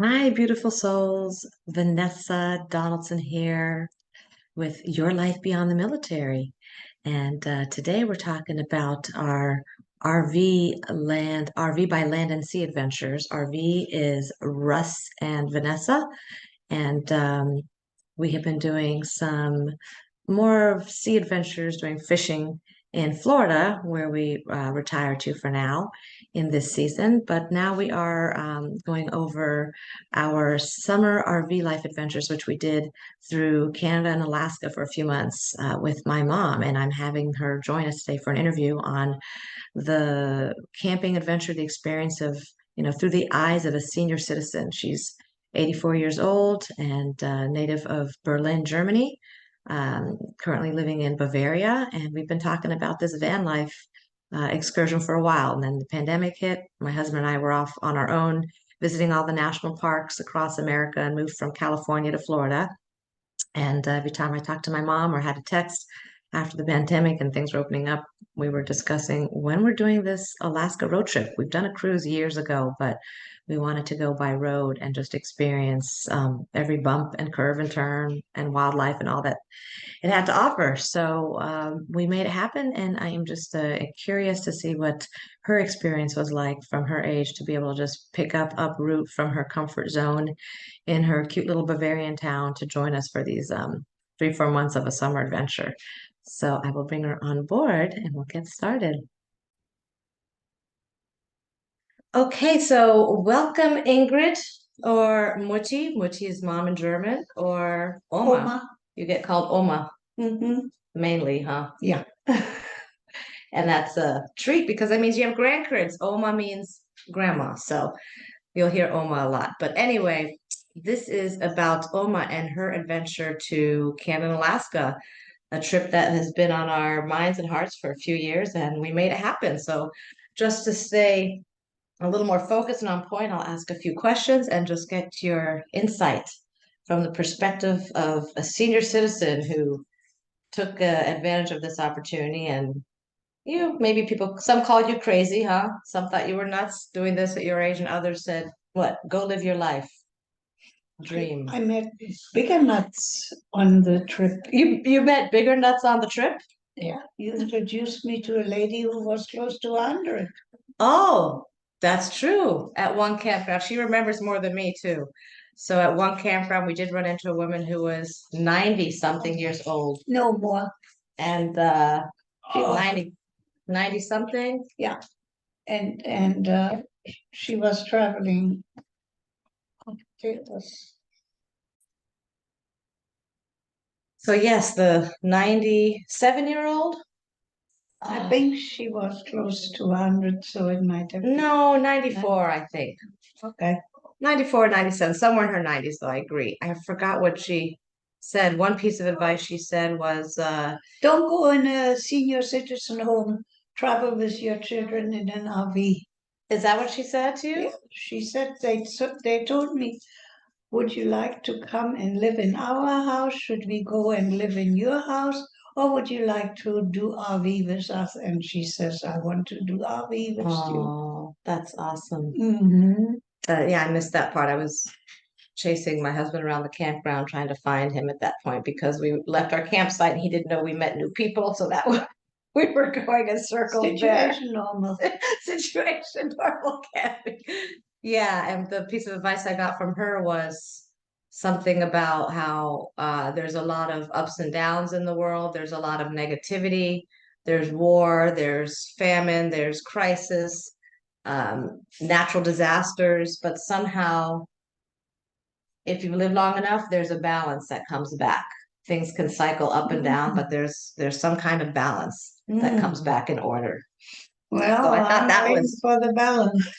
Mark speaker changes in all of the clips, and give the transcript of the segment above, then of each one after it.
Speaker 1: Hi, beautiful souls. Vanessa Donaldson here with Your Life Beyond the Military. And today we're talking about our RV by land and sea adventures. RV is Russ and Vanessa. And we have been doing some more of sea adventures, doing fishing in Florida, where we retire to for now in this season. But now we are going over our summer RV life adventures, which we did through Canada and Alaska for a few months with my mom. And I'm having her join us today for an interview on the camping adventure, the experience of, through the eyes of a senior citizen. She's 84 years old and native of Berlin, Germany, currently living in Bavaria. And we've been talking about this van life excursion for a while. And then the pandemic hit. My husband and I were off on our own, visiting all the national parks across America and moved from California to Florida. And every time I talked to my mom or had a text after the pandemic and things were opening up, we were discussing when we're doing this Alaska road trip. We've done a cruise years ago, but we wanted to go by road and just experience every bump and curve and turn and wildlife and all that it had to offer. So we made it happen, and I am just curious to see what her experience was like from her age to be able to just pick up, uproot from her comfort zone in her cute little Bavarian town to join us for these 3, 4 months of a summer adventure. So I will bring her on board and we'll get started. Okay, so welcome Ingrid or Mutti. Mutti is mom in German, or Oma.
Speaker 2: Oma.
Speaker 1: You get called Oma
Speaker 2: Hmm.
Speaker 1: mainly, huh?
Speaker 2: Yeah.
Speaker 1: And that's a treat because that means you have grandkids. Oma means grandma. So you'll hear Oma a lot. But anyway, this is about Oma and her adventure to Canada and Alaska, a trip that has been on our minds and hearts for a few years, and we made it happen. So just to stay a little more focused and on point, I'll ask a few questions and just get your insight from the perspective of a senior citizen who took advantage of this opportunity. And maybe people, some called you crazy, huh? Some thought you were nuts doing this at your age, and others said, what, go live your life, dream.
Speaker 2: I met bigger nuts on the trip.
Speaker 1: You met bigger nuts on the trip?
Speaker 2: Yeah. You introduced me to a lady who was close to 100.
Speaker 1: Oh, that's true. At one campground, she remembers more than me too. So at one campground, we did run into a woman who was 90 something years old,
Speaker 2: No more.
Speaker 1: and she was
Speaker 2: Oh,
Speaker 1: 90 something.
Speaker 2: yeah. And she was traveling. It was,
Speaker 1: So yes, the 97-year-old.
Speaker 2: I think she was close to 100, so it might have been.
Speaker 1: No, 94, I think.
Speaker 2: Okay.
Speaker 1: 94, 97, somewhere in her 90s, though, I agree. I forgot what she said. One piece of advice she said was,
Speaker 2: Don't go in a senior citizen home. Travel with your children in an RV.
Speaker 1: is that what she said to you?
Speaker 2: Yeah, she said they told me, would you like to come and live in our house? Should we go and live in your house? Or would you like to do RV with us? And she says, I want to do RV with you.
Speaker 1: Oh, that's awesome.
Speaker 2: Hmm.
Speaker 1: Yeah, I missed that part. I was chasing my husband around the campground trying to find him at that point because we left our campsite and he didn't know we met new people. So that was, we were going in circles there.
Speaker 2: Situation normal.
Speaker 1: Situation normal camping. Yeah, and the piece of advice I got from her was something about how there's a lot of ups and downs in the world. There's a lot of negativity. There's war, there's famine, there's crisis, natural disasters, but somehow if you live long enough, there's a balance that comes back. Things can cycle up and down, but there's some kind of balance that comes
Speaker 2: Mm.
Speaker 1: back in order. So
Speaker 2: Well,
Speaker 1: I thought
Speaker 2: I'm
Speaker 1: that
Speaker 2: waiting
Speaker 1: was
Speaker 2: for the balance.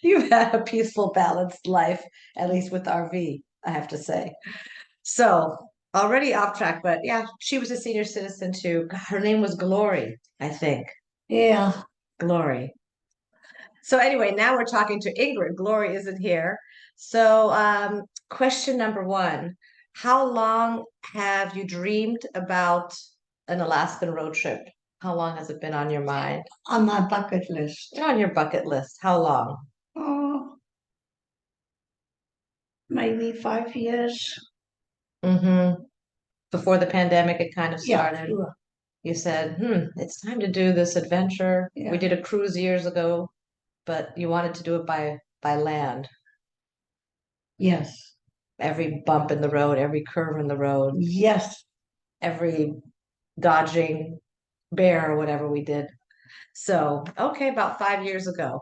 Speaker 1: you've had a peaceful, balanced life, at least with RV, I have to say. So already off track, but yeah, she was a senior citizen too. Her name was Glory, I think.
Speaker 2: Yeah.
Speaker 1: Glory. So anyway, now we're talking to Ingrid. Glory isn't here. So question number one, how long have you dreamed about an Alaskan road trip? How long has it been on your mind?
Speaker 2: On my bucket list.
Speaker 1: On your bucket list. How long?
Speaker 2: Oh, maybe 5 years.
Speaker 1: Mm-hmm. Before the pandemic, it kind of
Speaker 2: Yeah,
Speaker 1: started.
Speaker 2: sure.
Speaker 1: You said, it's time to do this adventure. We
Speaker 2: Yeah.
Speaker 1: did a cruise years ago, but you wanted to do it by land.
Speaker 2: Yes.
Speaker 1: Every bump in the road, every curve in the road,
Speaker 2: Yes.
Speaker 1: every dodging bear or whatever we did. So, okay, about 5 years ago.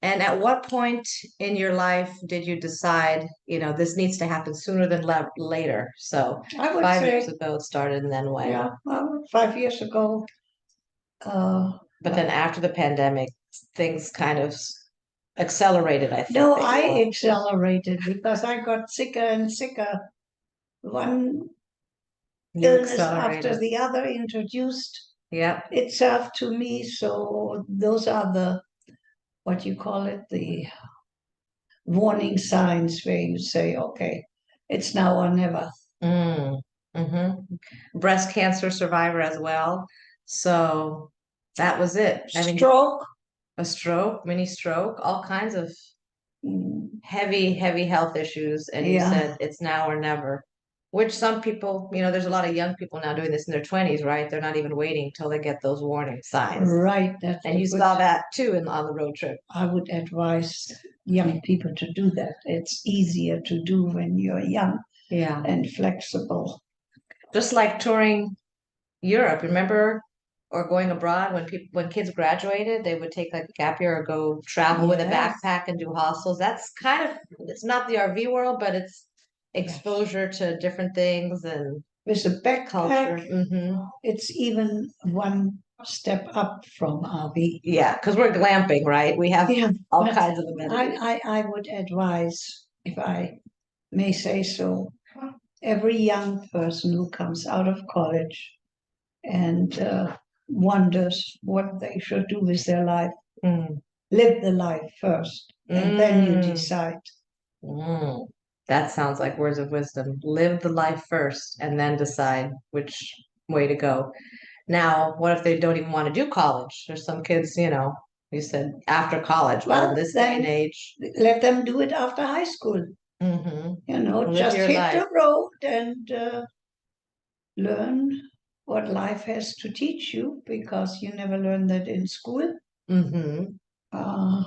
Speaker 1: And at what point in your life did you decide, this needs to happen sooner than later? So,
Speaker 2: I would
Speaker 1: 5 years
Speaker 2: say,
Speaker 1: ago it started, and then when?
Speaker 2: yeah, well, 5 years ago.
Speaker 1: But then after the pandemic, things kind of accelerated, I think,
Speaker 2: No,
Speaker 1: that
Speaker 2: I
Speaker 1: you all.
Speaker 2: accelerated because I got sicker and sicker. One
Speaker 1: You
Speaker 2: illness after
Speaker 1: accelerated.
Speaker 2: the other introduced
Speaker 1: Yep.
Speaker 2: itself to me. So those are the, what you call it, the warning signs where you say, okay, it's now or never.
Speaker 1: Mm. Breast cancer survivor as well. So that was it. I mean,
Speaker 2: Stroke.
Speaker 1: a stroke, mini stroke, all kinds of
Speaker 2: Mm,
Speaker 1: heavy, heavy health issues. And you
Speaker 2: yeah,
Speaker 1: said it's now or never, which some people, there's a lot of young people now doing this in their 20s, right? They're not even waiting until they get those warning signs.
Speaker 2: right. That's
Speaker 1: And
Speaker 2: a
Speaker 1: you
Speaker 2: good.
Speaker 1: saw that too on the road trip.
Speaker 2: I would advise young people to do that. It's easier to do when you're young
Speaker 1: Yeah.
Speaker 2: and flexible.
Speaker 1: Just like touring Europe, remember? Or going abroad when kids graduated, they would take like a gap year or go travel with a
Speaker 2: Yes,
Speaker 1: backpack and do hostels. That's kind of it's not the RV world, but it's
Speaker 2: yes.
Speaker 1: exposure to different things and
Speaker 2: With a
Speaker 1: culture.
Speaker 2: backpack, it's even one step up from RV.
Speaker 1: Yeah, because we're glamping, right? We have
Speaker 2: Yeah,
Speaker 1: all
Speaker 2: but
Speaker 1: kinds of amenities.
Speaker 2: I would advise, if I may say so, every young person who comes out of college and wonders what they should do with their life,
Speaker 1: Mm,
Speaker 2: live the life first, and then you
Speaker 1: mm,
Speaker 2: decide.
Speaker 1: mm. That sounds like words of wisdom. Live the life first and then decide which way to go. Now, what if they don't even want to do college? There's some kids, you said after college. Well, in
Speaker 2: Well,
Speaker 1: this day and
Speaker 2: then
Speaker 1: age,
Speaker 2: let them do it after high school.
Speaker 1: live
Speaker 2: Just
Speaker 1: your
Speaker 2: hit
Speaker 1: life.
Speaker 2: the road and learn what life has to teach you because you never learn that in school.
Speaker 1: Hmm.
Speaker 2: Uh,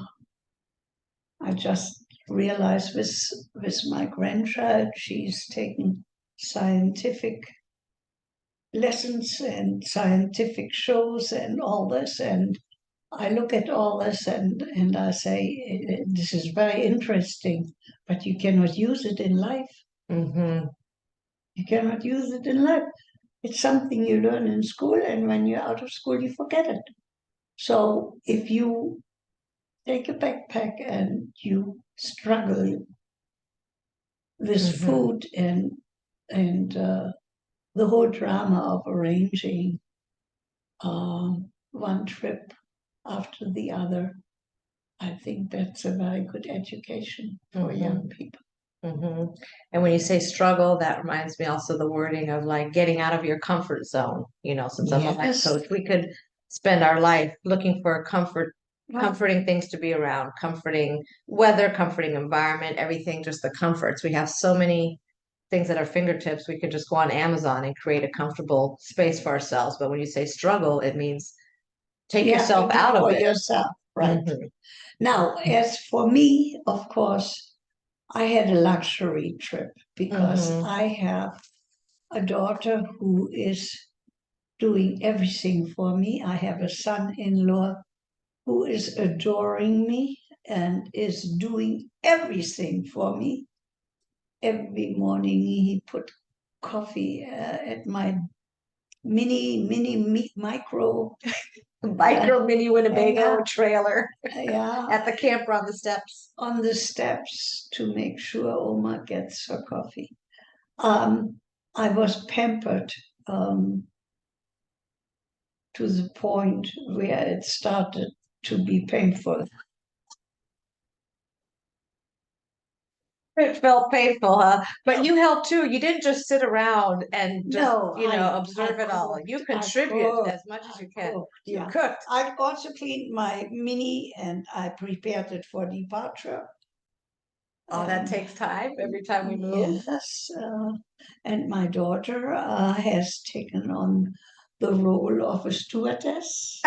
Speaker 2: I just realized with my grandchild, she's taken scientific lessons and scientific shows and all this, and I look at all this and I say, this is very interesting, but you cannot use it in life.
Speaker 1: Hmm.
Speaker 2: You cannot use it in life. It's something you learn in school, and when you're out of school, you forget it. So if you take a backpack and you struggle with
Speaker 1: Hmm.
Speaker 2: food and the whole drama of arranging one trip after the other, I think that's a very good education for young
Speaker 1: Hmm.
Speaker 2: people.
Speaker 1: Hmm. And when you say struggle, that reminds me also the wording of like getting out of your comfort zone. Since I'm a life
Speaker 2: Yes.
Speaker 1: coach, we could spend our life looking for
Speaker 2: Well,
Speaker 1: comforting things to be around, comforting weather, comforting environment, everything, just the comforts. We have so many things at our fingertips. We could just go on Amazon and create a comfortable space for ourselves. But when you say struggle, it means take
Speaker 2: you have to
Speaker 1: yourself
Speaker 2: do
Speaker 1: out of
Speaker 2: for
Speaker 1: it.
Speaker 2: yourself, right?
Speaker 1: Hmm.
Speaker 2: Now, as for me, of course, I had a luxury trip because
Speaker 1: Hmm.
Speaker 2: I have a daughter who is doing everything for me. I have a son-in-law who is adoring me and is doing everything for me. Every morning he put coffee at my micro
Speaker 1: Micro mini Winnebago
Speaker 2: yeah,
Speaker 1: trailer
Speaker 2: yeah,
Speaker 1: at the camper on the steps.
Speaker 2: on the steps to make sure Oma gets her coffee. Um, I was pampered to the point where it started to be painful.
Speaker 1: It felt painful, huh? But you helped too. You didn't just sit around and just,
Speaker 2: No, I
Speaker 1: observe it all. You
Speaker 2: cooked,
Speaker 1: contribute as much as
Speaker 2: I
Speaker 1: you can.
Speaker 2: cooked,
Speaker 1: You
Speaker 2: yeah.
Speaker 1: cooked.
Speaker 2: I also cleaned my mini and I prepared it for departure.
Speaker 1: Oh, that takes time every time we move.
Speaker 2: Yes, and my daughter has taken on the role of a stewardess.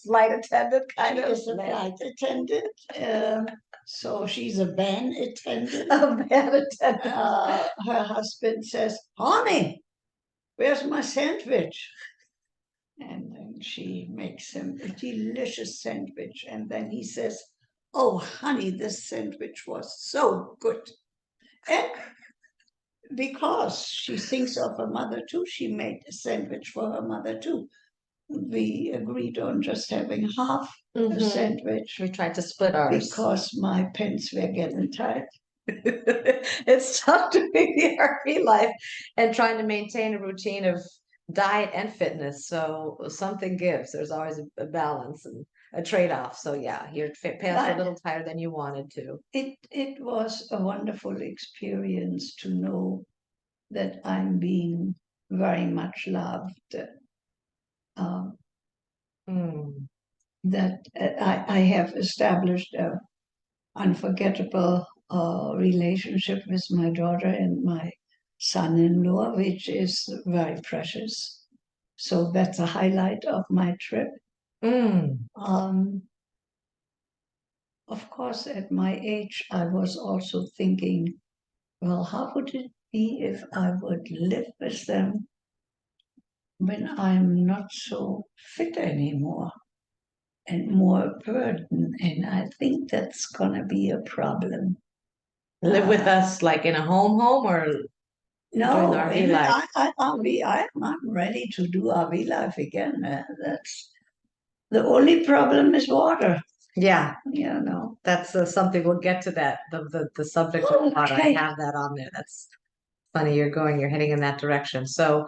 Speaker 1: Flight attendant, kind
Speaker 2: She
Speaker 1: of.
Speaker 2: is a flight attendant, so she's a van attendant.
Speaker 1: A bad attendant.
Speaker 2: Her husband says, "Honey, where's my sandwich?" And then she makes him a delicious sandwich. And then he says, "Oh, honey, this sandwich was so good." And because she thinks of her mother too, she made a sandwich for her mother too. We agreed on just having half the sandwich
Speaker 1: We tried to split ours.
Speaker 2: because my pants were getting tight.
Speaker 1: It's tough to be the RV life and trying to maintain a routine of diet and fitness. So something gives. There's always a balance and a trade-off. So yeah, your pants are a little tighter than you wanted to.
Speaker 2: It was a wonderful experience to know that I'm being very much loved. That I have established a unforgettable relationship with my daughter and my son-in-law, which is very precious. So that's a highlight of my trip. Of course, at my age, I was also thinking, well, how would it be if I would live with them when I'm not so fit anymore and more burden? And I think that's going to be a problem.
Speaker 1: Live with us like in a home or doing
Speaker 2: No,
Speaker 1: the RV life?
Speaker 2: I'm ready to do RV life again. That's the only problem is water.
Speaker 1: Yeah,
Speaker 2: You know.
Speaker 1: that's something we'll get to that. The subject of water. I have that on there. That's funny. You're heading in that direction. So,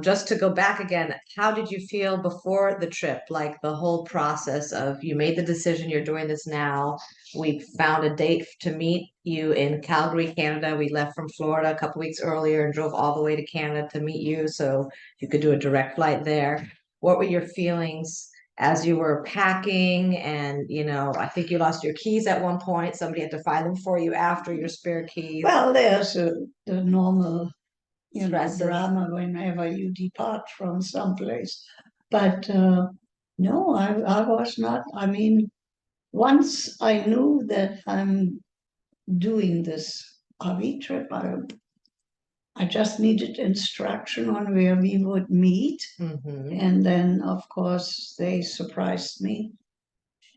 Speaker 1: just to go back again, how did you feel before the trip? Like the whole process of you made the decision, you're doing this now. We found a date to meet you in Calgary, Canada. We left from Florida a couple weeks earlier and drove all the way to Canada to meet you, so you could do a direct flight there. What were your feelings as you were packing? And I think you lost your keys at one point. Somebody had to find them for you after, your spare keys.
Speaker 2: Well, there's the normal,
Speaker 1: Stresses.
Speaker 2: drama whenever you depart from someplace. But no, I was not. I mean, once I knew that I'm doing this RV trip, I just needed instruction on where we would meet. And then, of course, they surprised me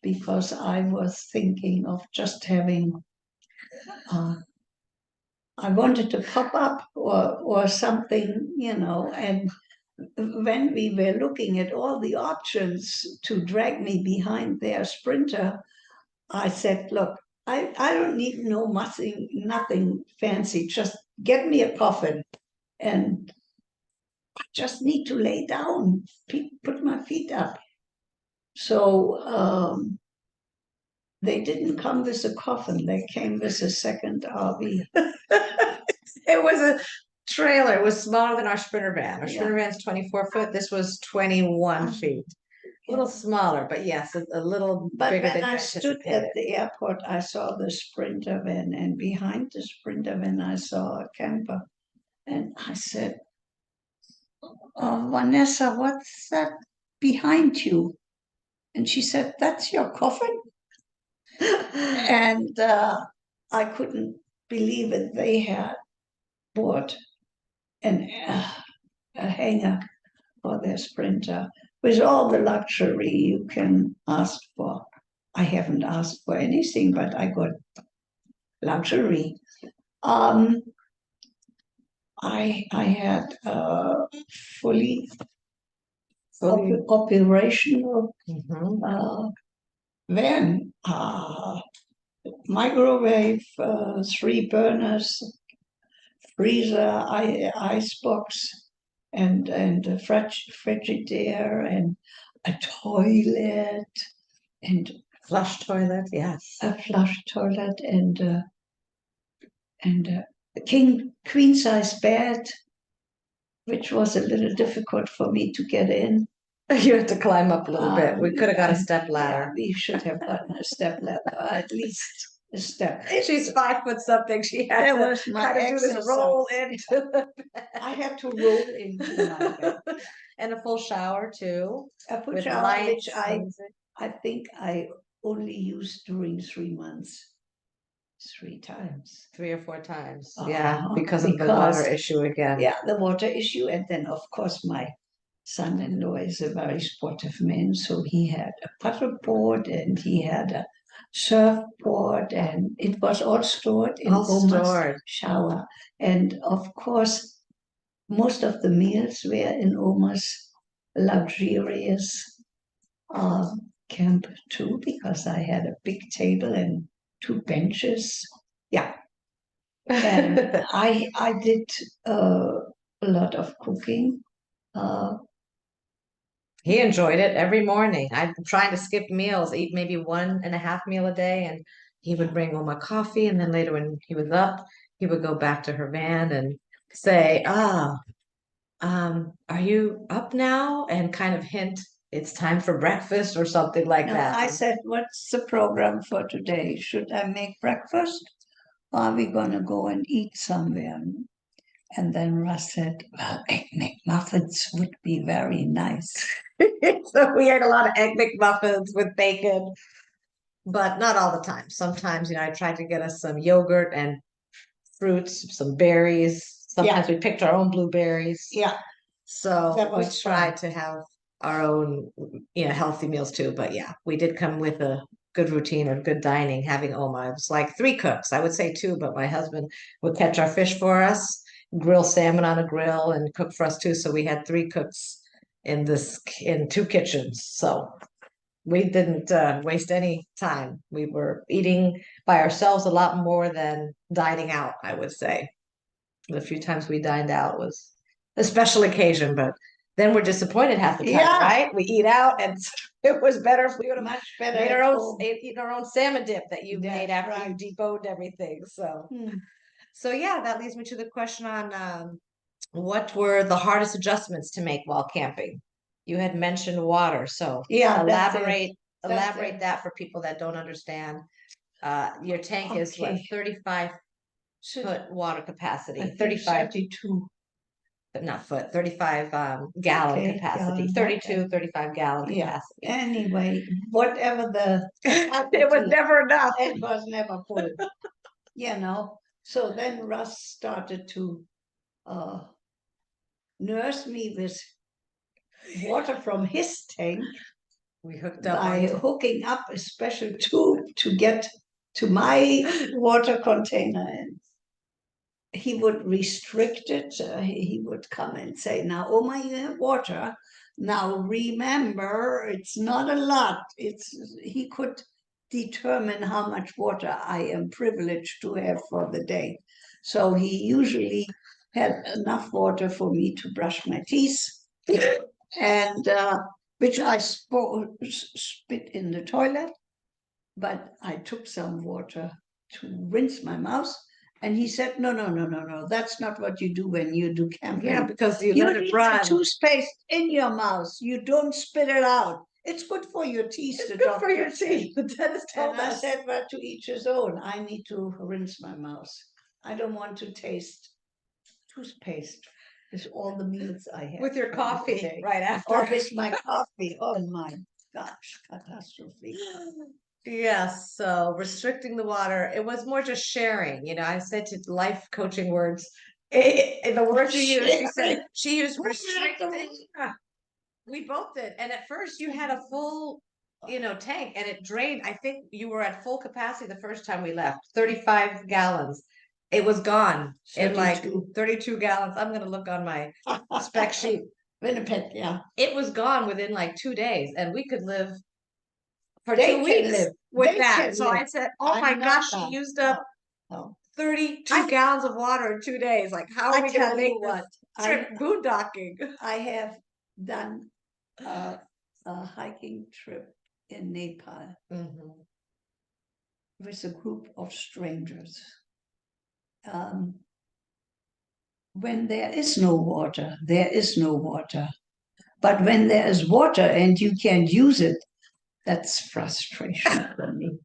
Speaker 2: because I was thinking of just having, I wanted to pop up or something, and when we were looking at all the options to drag me behind their Sprinter, I said, look, I don't need nothing fancy. Just get me a coffin and I just need to lay down, put my feet up. So they didn't come with a coffin. They came with a second RV.
Speaker 1: It was a trailer. It was smaller than our Sprinter van. Our Sprinter van's 24 foot. This was 21 feet. A little smaller, but yes, a little bigger than
Speaker 2: I stood at the airport, I saw the Sprinter van, and behind the Sprinter van, I saw a camper. And I said, "Oh, Vanessa, what's that behind you?" And she said, "That's your coffin." And I couldn't believe it. They had bought a hanger for their Sprinter with all the luxury you can ask for. I haven't asked for anything, but I got luxury. I had fully operational van, microwave, 3 burners, freezer, ice box, and a Frigidaire, and a toilet, and
Speaker 1: flush toilet, yes,
Speaker 2: a flush toilet, and a queen size bed, which was a little difficult for me to get in.
Speaker 1: You had to climb up a little bit. We could have got a step ladder.
Speaker 2: Yeah, we should have gotten a step ladder, at least step.
Speaker 1: She's 5 foot something. She had
Speaker 2: That
Speaker 1: to
Speaker 2: was my
Speaker 1: kind of do this roll
Speaker 2: exercise.
Speaker 1: into the
Speaker 2: I had to roll into my bed.
Speaker 1: and a full shower too,
Speaker 2: A full
Speaker 1: with
Speaker 2: shower, which
Speaker 1: lights, music.
Speaker 2: I think I only used during 3 months, 3 times.
Speaker 1: 3 or 4 times. Yeah, because of the
Speaker 2: Because
Speaker 1: water issue again.
Speaker 2: yeah, the water issue, and then of course my son-in-law is a very sportive man, so he had a paddleboard and he had a surfboard, and it was all stored in
Speaker 1: All
Speaker 2: Oma's
Speaker 1: stored.
Speaker 2: shower. And of course, most of the meals were in Oma's luxurious camp too, because I had a big table and 2 benches. Yeah, and I did a lot of cooking. Uh,
Speaker 1: He enjoyed it every morning. I'm trying to skip meals, eat maybe 1.5 meal a day, and he would bring Oma coffee. And then later, when he was up, he would go back to her van and say, are you up now? And kind of hint it's time for breakfast or something like
Speaker 2: no,
Speaker 1: that.
Speaker 2: I said, what's the program for today? Should I make breakfast? Or are we gonna go and eat somewhere? And then Russ said, well, egg McMuffins would be very nice.
Speaker 1: So we ate a lot of egg McMuffins with bacon, but not all the time. Sometimes, I tried to get us some yogurt and fruits, some berries. Sometimes we picked our own blueberries.
Speaker 2: Yeah,
Speaker 1: So
Speaker 2: that
Speaker 1: we
Speaker 2: was
Speaker 1: tried
Speaker 2: fun.
Speaker 1: to have our own, healthy meals too. But yeah, we did come with a good routine of good dining, having Oma. It was like 3 cooks. I would say two, but my husband would catch our fish for us, grill salmon on a grill, and cook for us too. So we had 3 cooks in 2 kitchens. So we didn't waste any time. We were eating by ourselves a lot more than dining out, I would say. The few times we dined out was a special occasion, but then we're disappointed half the time,
Speaker 2: Yeah.
Speaker 1: right? We eat out, and it was better if we would have
Speaker 2: Much better
Speaker 1: made
Speaker 2: at
Speaker 1: our own
Speaker 2: home.
Speaker 1: eaten our own salmon dip that you
Speaker 2: That's
Speaker 1: made after
Speaker 2: right.
Speaker 1: you deboned everything. So yeah, that leads me to the question on what were the hardest adjustments to make while camping? You had mentioned water, so
Speaker 2: Yeah,
Speaker 1: elaborate
Speaker 2: That's it.
Speaker 1: that for people that don't understand. Your tank is what,
Speaker 2: Okay.
Speaker 1: 35-foot water
Speaker 2: I
Speaker 1: capacity,
Speaker 2: think
Speaker 1: 35,
Speaker 2: 32.
Speaker 1: but not foot, 35 gallon
Speaker 2: Okay,
Speaker 1: capacity,
Speaker 2: gallon,
Speaker 1: 32,
Speaker 2: okay.
Speaker 1: 35 gallon
Speaker 2: Yeah.
Speaker 1: capacity.
Speaker 2: Anyway, whatever the
Speaker 1: It was never enough.
Speaker 2: it was never full. So then Russ started to nurse me with water from his tank
Speaker 1: We hooked up
Speaker 2: by
Speaker 1: on
Speaker 2: hooking up a special tube to get to my water container. And he would restrict it. He would come and say, now, Oma, you have water. Now, remember, it's not a lot. He could determine how much water I am privileged to have for the day. So he usually had enough water for me to brush my teeth, and which I spit in the toilet. But I took some water to rinse my mouth. And he said, no, that's not what you do when you do camping.
Speaker 1: Yeah, because you
Speaker 2: You
Speaker 1: let
Speaker 2: need
Speaker 1: it run.
Speaker 2: the toothpaste in your mouth. You don't spit it out. It's good for your teeth.
Speaker 1: It's
Speaker 2: the
Speaker 1: good for your
Speaker 2: doctor said.
Speaker 1: teeth. The dentist told
Speaker 2: And I
Speaker 1: us.
Speaker 2: said, well, to each his own. I need to rinse my mouth. I don't want to taste toothpaste with all the meals I have.
Speaker 1: With your coffee right after.
Speaker 2: Or with my coffee. Oh my gosh, catastrophe.
Speaker 1: Yes, so restricting the water, it was more just sharing. I said to life coaching words, in the words you used, she used restricting. We both did. And at first you had a full, tank, and it drained. I think you were at full capacity the first time we left, 35 gallons. It was gone in like 32 gallons. I'm going to look on my spec sheet.
Speaker 2: Winnipeg, yeah.
Speaker 1: It was gone within like 2 days, and we could live for 2 weeks with that. So I said, oh my gosh, she used up 32 gallons of water in 2 days. Like, how are we going to make this trip boondocking?
Speaker 2: I have done a hiking trip in Nepal with a group of strangers. When there is no water, there is no water. But when there is water and you can't use it, that's frustration for me.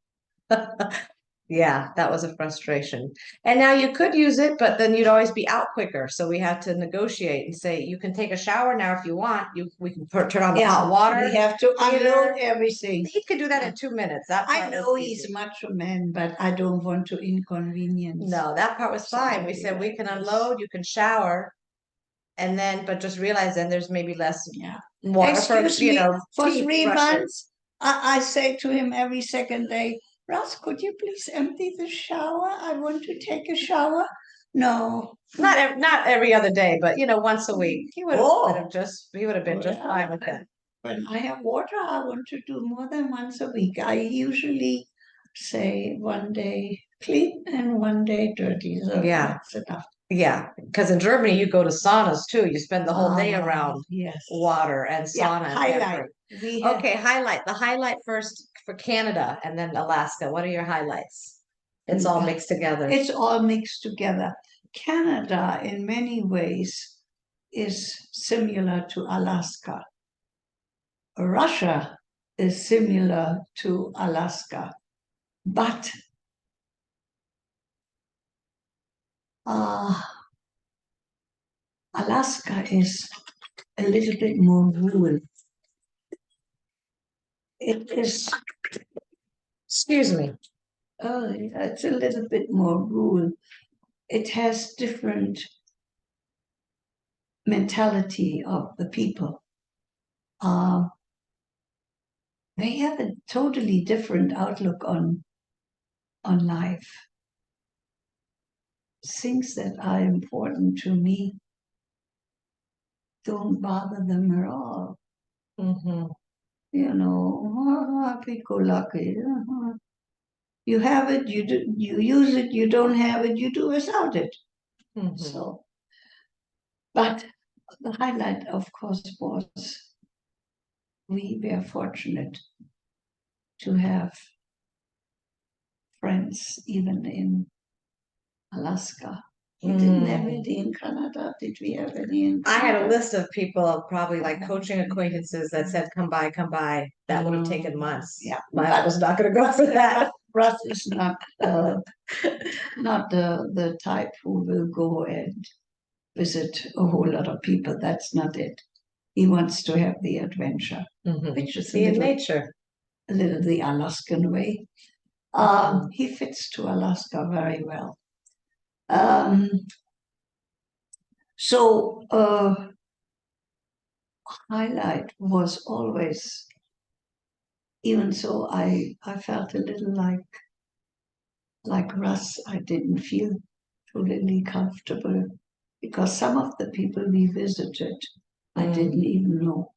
Speaker 1: Yeah, that was a frustration. And now you could use it, but then you'd always be out quicker. So we had to negotiate and say, you can take a shower now if you want. We can turn on the
Speaker 2: Yeah,
Speaker 1: hot water.
Speaker 2: we have to
Speaker 1: heater.
Speaker 2: unload everything.
Speaker 1: He could do that in 2 minutes. That
Speaker 2: I
Speaker 1: part was
Speaker 2: know he's
Speaker 1: easy.
Speaker 2: macho man, but I don't want to inconvenience
Speaker 1: No, that part was fine. We
Speaker 2: somebody
Speaker 1: said we
Speaker 2: like
Speaker 1: can
Speaker 2: this.
Speaker 1: unload, you can shower, and then, but just realize then there's maybe less
Speaker 2: Yeah.
Speaker 1: water for,
Speaker 2: Excuse me, for
Speaker 1: teeth
Speaker 2: 3 months,
Speaker 1: brushes.
Speaker 2: I say to him every second day, Russ, could you please empty the shower? I want to take a shower. No.
Speaker 1: Not every other day, but once a week. He would
Speaker 2: Oh,
Speaker 1: have he would have been just
Speaker 2: well,
Speaker 1: fine with that.
Speaker 2: when I have water, I want to do more than once a week. I usually say one day clean and one day dirty. So
Speaker 1: Yeah.
Speaker 2: that's enough.
Speaker 1: Yeah, because in Germany you go to saunas too. You spend the whole day around
Speaker 2: Yes.
Speaker 1: water and
Speaker 2: Yeah,
Speaker 1: sauna and
Speaker 2: highlight.
Speaker 1: effort.
Speaker 2: We have
Speaker 1: Okay, the highlight first for Canada and then Alaska. What are your highlights? It's all mixed together.
Speaker 2: It's all mixed together. Canada, in many ways, is similar to Alaska. Russia is similar to Alaska, but Alaska is a little bit more rural. It is,
Speaker 1: Excuse me.
Speaker 2: it's a little bit more rural. It has different mentality of the people. They have a totally different outlook on life. Things that are important to me don't bother them at all.
Speaker 1: Mm-hmm.
Speaker 2: Happy-go-lucky. You have it, you use it. You don't have it, you do without it.
Speaker 1: Mm-hmm.
Speaker 2: So, but the highlight, of course, was we were fortunate to have friends even in Alaska. We didn't have any in Canada. Did we have any in
Speaker 1: I had a
Speaker 2: Canada?
Speaker 1: list of people, probably like coaching acquaintances that said, come by, come by. That would have taken months.
Speaker 2: Yeah.
Speaker 1: I was not going to go for that.
Speaker 2: Russ is not the type who will go and visit a whole lot of people. That's not it. He wants to have the adventure, which is
Speaker 1: Be in nature.
Speaker 2: a little the Alaskan way. He fits to Alaska very well. So highlight was always, even so I felt a little like Russ, I didn't feel totally comfortable because some of the people we visited, I didn't even know.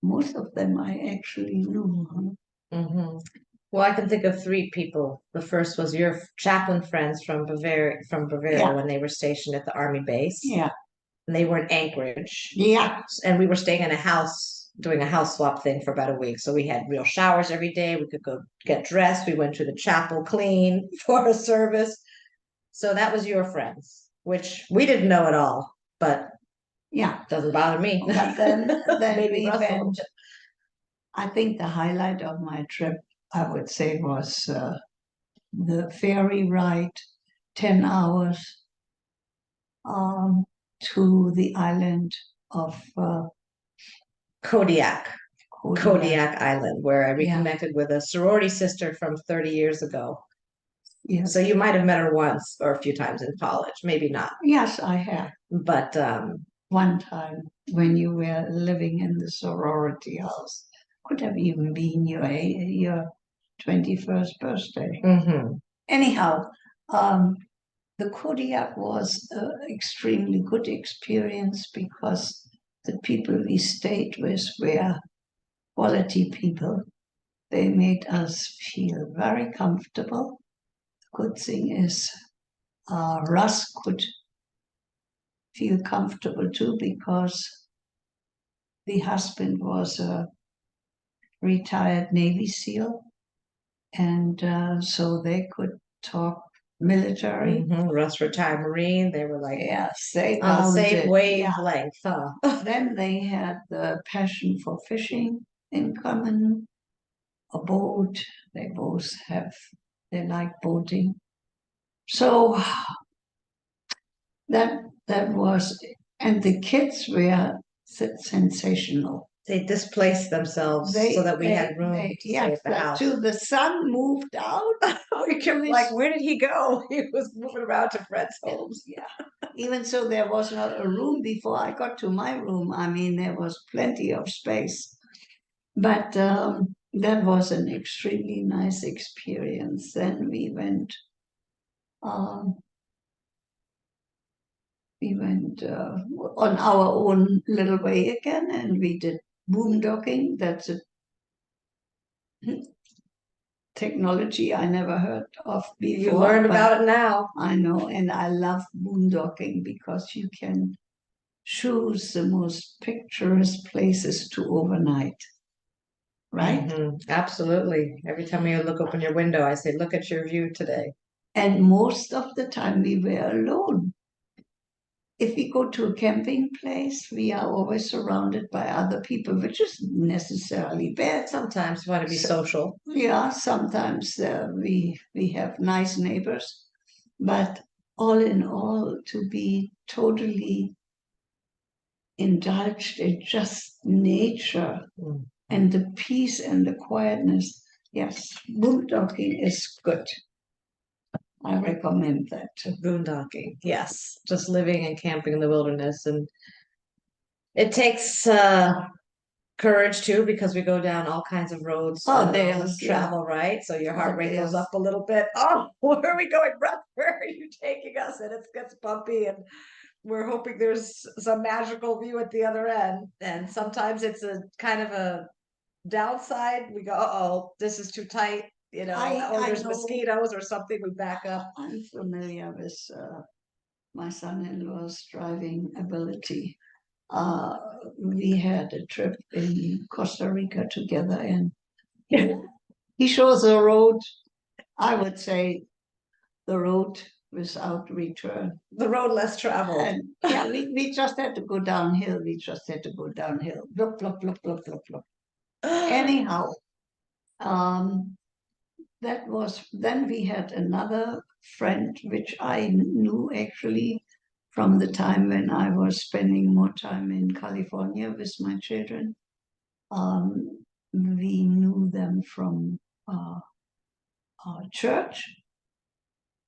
Speaker 2: Most of them I actually knew.
Speaker 1: Well, I can think of three people. The first was your chaplain friends from Bavaria when they were stationed at the army base.
Speaker 2: Yeah.
Speaker 1: And they were in Anchorage.
Speaker 2: Yeah.
Speaker 1: And we were staying in a house, doing a house swap thing for about a week. So we had real showers every day. We could go get dressed. We went to the chapel clean for a service. So that was your friends, which we didn't know at all, but
Speaker 2: yeah,
Speaker 1: doesn't bother me.
Speaker 2: But then
Speaker 1: Maybe
Speaker 2: we
Speaker 1: Russell.
Speaker 2: went. I think the highlight of my trip, I would say, was the ferry ride, 10 hours to the island of
Speaker 1: Kodiak Island, where I reconnected with a sorority sister from 30 years ago. Yes. So you might have met her once or a few times in college, maybe not.
Speaker 2: Yes, I have.
Speaker 1: But
Speaker 2: one time when you were living in the sorority house, could have even been your 21st birthday. Anyhow, the Kodiak was an extremely good experience because the people we stayed with were quality people. They made us feel very comfortable. The good thing is Russ could feel comfortable too because the husband was a retired Navy SEAL, and so they could talk military.
Speaker 1: Russ retired Marine. They were like,
Speaker 2: yes, they
Speaker 1: on the same wavelength.
Speaker 2: Then they had the passion for fishing in common. A boat. They both have They like boating. So that was, and the kids were sensational.
Speaker 1: They displaced themselves so that we had room to stay
Speaker 2: yes,
Speaker 1: at the house.
Speaker 2: till the sun moved out.
Speaker 1: We kept like, where did he go? He was moving around to friends' homes.
Speaker 2: Yeah. Even so, there was not a room before I got to my room. I mean, there was plenty of space. But that was an extremely nice experience. Then um, we went on our own little way again, and we did boondocking. That's a technology I never heard of before.
Speaker 1: You learned about it now.
Speaker 2: I know, and I love boondocking because you can choose the most picturesque places to overnight. Right?
Speaker 1: Mm-hmm. Absolutely. Every time you look open your window, I say, look at your view today.
Speaker 2: And most of the time we were alone. If we go to a camping place, we are always surrounded by other people, which is necessarily bad.
Speaker 1: Sometimes you want to be social.
Speaker 2: Yeah, sometimes we have nice neighbors, but all in all, to be totally indulged in just nature and the peace and the quietness, yes, boondocking is good. I recommend that.
Speaker 1: Boondocking, yes. Just living and camping in the wilderness. And it takes courage too, because we go down all kinds of roads. Travel, right? So your heart rate goes up a little bit. Oh, where are we going, Russ? Where are you taking us? And it gets bumpy, and we're hoping there's some magical view at the other end. And sometimes it's a kind of a downside. We go, oh, this is too tight, or there's mosquitoes or something. We back up.
Speaker 2: I'm familiar with my son-in-law's driving ability. We had a trip in Costa Rica together, and he shows the road. I would say the road without return.
Speaker 1: The road less traveled.
Speaker 2: And yeah, we just had to go downhill. Look, look, look, look, look, look. Anyhow, that was, then we had another friend, which I knew actually from the time when I was spending more time in California with my children. We knew them from our church.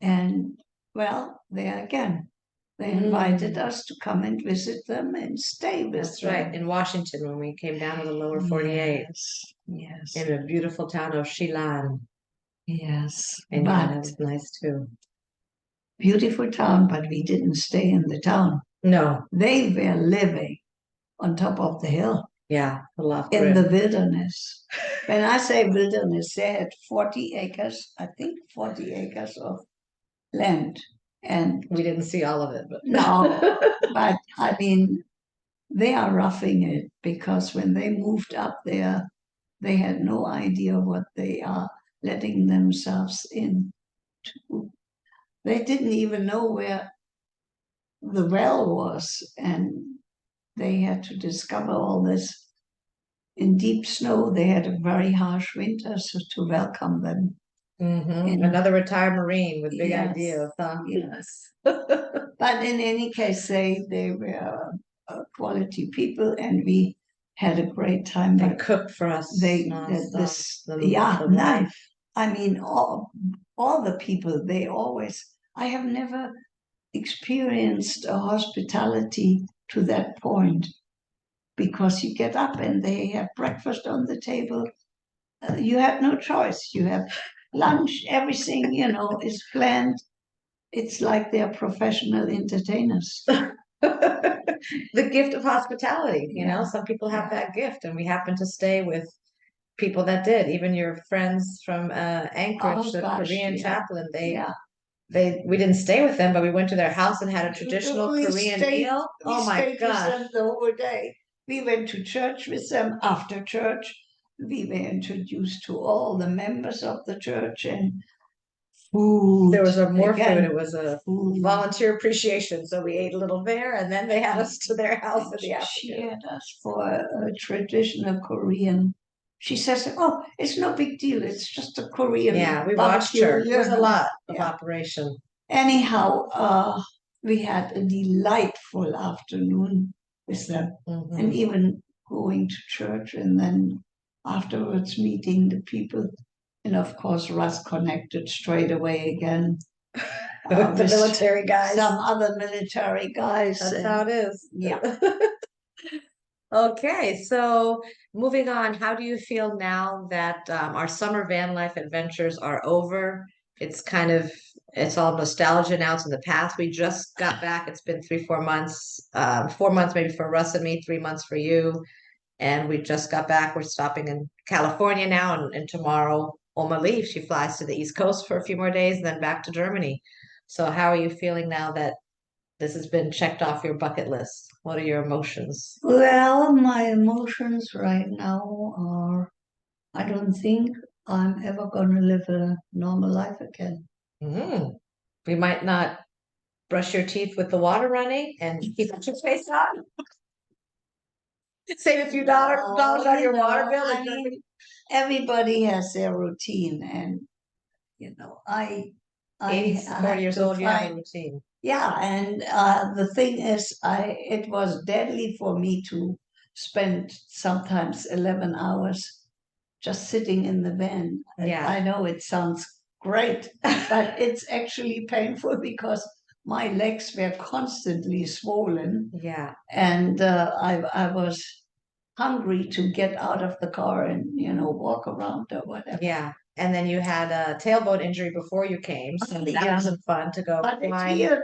Speaker 2: And well, there again, they invited us to come and visit them and stay with them.
Speaker 1: That's right, in Washington when we came down to the lower 48.
Speaker 2: Yes.
Speaker 1: In a beautiful town of Shilan.
Speaker 2: Yes.
Speaker 1: And that was nice too.
Speaker 2: Beautiful town, but we didn't stay in the town.
Speaker 1: No.
Speaker 2: They were living on top of the hill.
Speaker 1: Yeah,
Speaker 2: in the wilderness. When I say wilderness, they had 40 acres, I think 40 acres of land. And
Speaker 1: we didn't see all of it, but
Speaker 2: no, but I mean, they are roughing it because when they moved up there, they had no idea what they are letting themselves into. They didn't even know where the well was, and they had to discover all this in deep snow. They had a very harsh winter, so to welcome them.
Speaker 1: Another retired Marine with big ideas, huh?
Speaker 2: Yes. But in any case, they were quality people, and we had a great time.
Speaker 1: They cooked for us.
Speaker 2: Life. I mean, all the people, they always, I have never experienced a hospitality to that point, because you get up and they have breakfast on the table. You have no choice. You have lunch, everything, is planned. It's like they're professional entertainers.
Speaker 1: The gift of hospitality, some people have that gift, and we happen to stay with people that did. Even your friends from Anchorage, the Korean chaplain, we didn't stay with them, but we went to their house and had a traditional Korean meal. Oh my gosh.
Speaker 2: With them the whole day. We went to church with them. After church, we were introduced to all the members of the church, and food.
Speaker 1: There was more food. It was a volunteer appreciation. So we ate a little there, and then they had us to their house in the afternoon.
Speaker 2: She had us for a traditional Korean she says, "Oh, it's no big deal. It's just a Korean
Speaker 1: Yeah, we watched
Speaker 2: barbecue,
Speaker 1: her. It was a lot of
Speaker 2: Yeah.
Speaker 1: operation.
Speaker 2: Anyhow, we had a delightful afternoon with them, and
Speaker 1: Hmm.
Speaker 2: even going to church, and then afterwards meeting the people. And of course, Russ connected straight away again
Speaker 1: The
Speaker 2: with
Speaker 1: military guys.
Speaker 2: some other military guys.
Speaker 1: That's how it is.
Speaker 2: Yeah.
Speaker 1: Okay, so moving on, how do you feel now that our summer van life adventures are over? It's kind of, it's all nostalgia now. It's in the past. We just got back. It's been 3, 4 months, 4 months maybe for Russ and me, 3 months for you. And we just got back. We're stopping in California now, and tomorrow Oma leaves. She flies to the East Coast for a few more days, then back to Germany. So how are you feeling now that this has been checked off your bucket list? What are your emotions?
Speaker 2: Well, my emotions right now are I don't think I'm ever going to live a normal life again.
Speaker 1: Mm. We might not brush your teeth with the water running and keep your toothpaste on. Save a few dollars on your water bill.
Speaker 2: I mean, everybody has their routine, and I
Speaker 1: 80, 40
Speaker 2: have
Speaker 1: years
Speaker 2: to
Speaker 1: old, you have a
Speaker 2: find.
Speaker 1: routine.
Speaker 2: Yeah, and the thing is, it was deadly for me to spend sometimes 11 hours just sitting in the van.
Speaker 1: Yeah.
Speaker 2: I know it sounds great, but it's actually painful because my legs were constantly swollen,
Speaker 1: Yeah.
Speaker 2: and I was hungry to get out of the car and walk around or whatever.
Speaker 1: Yeah. And then you had a tailbone injury before you came, so that
Speaker 2: Yeah.
Speaker 1: wasn't fun to go
Speaker 2: But it
Speaker 1: flying.
Speaker 2: healed.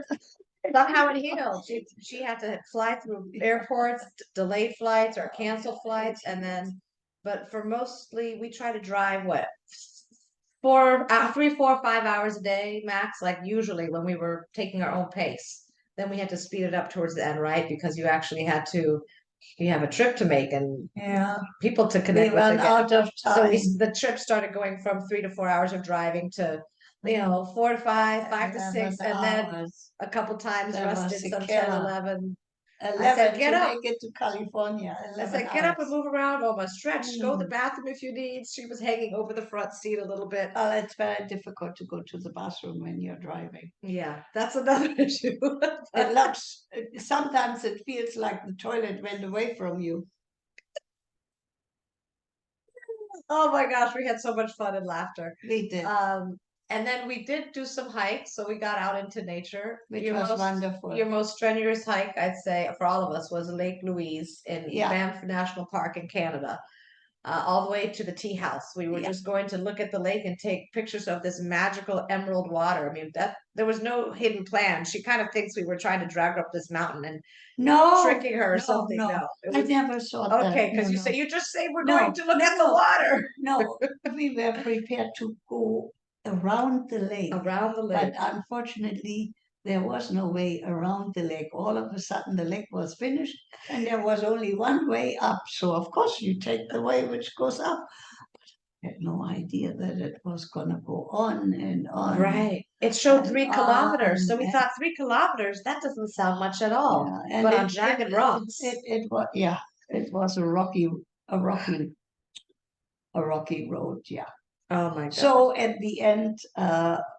Speaker 1: Somehow it healed. She had to fly through airports, delayed flights or canceled flights, and then, but for mostly we try to drive what 3, 4, 5 hours a day max, like usually when we were taking our own pace. Then we had to speed it up towards the end, right? Because you actually had to, you have a trip to make and
Speaker 2: Yeah,
Speaker 1: people to
Speaker 2: we
Speaker 1: connect with
Speaker 2: run
Speaker 1: again.
Speaker 2: out of
Speaker 1: So
Speaker 2: time.
Speaker 1: the trip started going from 3 to 4 hours of driving to 4 to 5, 5 to 6, and then
Speaker 2: hours.
Speaker 1: a couple times
Speaker 2: That
Speaker 1: Russ
Speaker 2: was
Speaker 1: did
Speaker 2: a
Speaker 1: some 10,
Speaker 2: killer.
Speaker 1: 11. I
Speaker 2: 11
Speaker 1: said, get
Speaker 2: to
Speaker 1: up.
Speaker 2: make it to California.
Speaker 1: I
Speaker 2: 11
Speaker 1: said, get up and
Speaker 2: hours.
Speaker 1: move around, almost stretch, go to the
Speaker 2: Mm.
Speaker 1: bathroom if you need. She was hanging over the front seat a little bit.
Speaker 2: Well, it's very difficult to go to the bathroom when you're driving.
Speaker 1: Yeah, that's another issue.
Speaker 2: It looks, sometimes it feels like the toilet went away from you.
Speaker 1: Oh my gosh, we had so much fun and laughter.
Speaker 2: We did,
Speaker 1: And then we did do some hikes, so we got out into nature.
Speaker 2: which was wonderful.
Speaker 1: Your most strenuous hike, I'd say, for all of us, was Lake Louise in
Speaker 2: Yeah.
Speaker 1: Banff National Park in Canada. All the way to the tea house. We were
Speaker 2: Yeah.
Speaker 1: just going to look at the lake and take pictures of this magical emerald water. I mean, that there was no hidden plan. She kind of thinks we were trying to drag her up this mountain and
Speaker 2: No,
Speaker 1: tricking her or something. No, it
Speaker 2: I
Speaker 1: was
Speaker 2: never saw that.
Speaker 1: okay because
Speaker 2: No, no.
Speaker 1: you just say we're
Speaker 2: No,
Speaker 1: going to look at the
Speaker 2: no.
Speaker 1: water.
Speaker 2: No, we were prepared to go around the lake,
Speaker 1: Around the
Speaker 2: but
Speaker 1: lake.
Speaker 2: unfortunately, there was no way around the lake. All of a sudden, the lake was finished, and there was only one way up. So, of course, you take the way which goes up. I had no idea that it was going to go on and on.
Speaker 1: Right. It showed
Speaker 2: and
Speaker 1: 3 kilometers. So we
Speaker 2: and-
Speaker 1: thought 3 kilometers, that doesn't sound much at all.
Speaker 2: yeah, and
Speaker 1: But on jagged rocks.
Speaker 2: It was it was a rocky road. Yeah.
Speaker 1: Oh my God.
Speaker 2: So at the end,